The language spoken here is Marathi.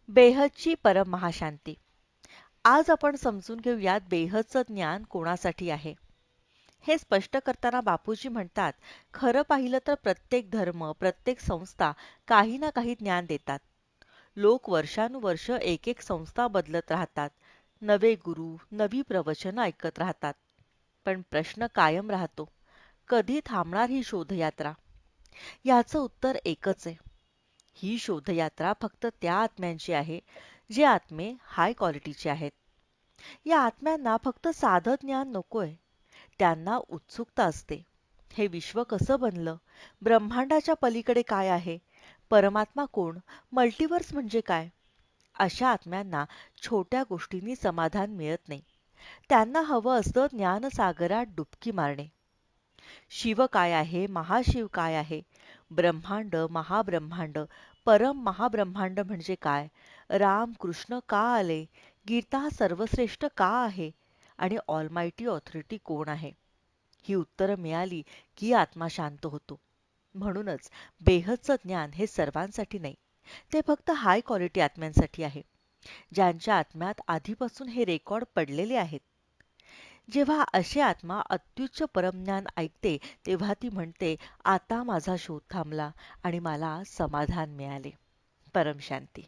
बेहदची परममहाशांती. आज आपण समजून घेऊयात बेहदचं ज्ञान कोणासाठी आहे. हे स्पष्ट करताना बापूजी म्हणतात, खरं पाहिलं तर प्रत्येक धर्म, प्रत्येक संस्था काही ना काही ज्ञान देतात. लोक वर्षानुवर्ष एक एक संस्था बदलत राहतात. नवे गुरु, नवी प्रवचनं ऐकत राहतात. पण प्रश्न कायम राहतो, कधी थांबणार ही शोधयात्रा? याचं उत्तर एकच आहे. ही शोधयात्रा फक्त त्या आत्म्यांची आहे, जे आत्मे हाय क्वालिटीचे आहेत. या आत्म्यांना फक्त साधं ज्ञान नकोय. त्यांना उत्सुकता असते. हे विश्व कसं बनलं? ब्रह्मांडाच्या पलीकडे काय आहे? परमात्मा कोण? मल्टिवर्स म्हणजे काय? अशा आत्म्यांना छोट्या गोष्टींनी समाधान मिळत नाही. त्यांना हवं असतं ज्ञानसागरात डुबकी मारणे. शिव काय आहे? महाशिव काय आहे? ब्रह्मांड, महाब्रह्मांड, परम महाब्रह्मांड म्हणजे काय? राम कृष्ण का आले? गीता सर्वश्रेष्ठ का आहे? आणि ऑलमायटी ऑथॉरिटी कोण आहे? ही उत्तरं मिळाली की आत्मा शांत होतो. म्हणूनच बेहदचं ज्ञान हे सर्वांसाठी नाही. ते फक्त हाय क्वालिटी आत्म्यांसाठी आहे, ज्यांच्या आत्म्यात आधीपासून हे रेकॉर्ड पडलेले आहेत. जेव्हा अशी आत्मा अत्युच्च परमज्ञान ऐकते, तेव्हा ती म्हणते, आता माझा शोध थांबला आणि मला समाधान मिळाले. परमशांती.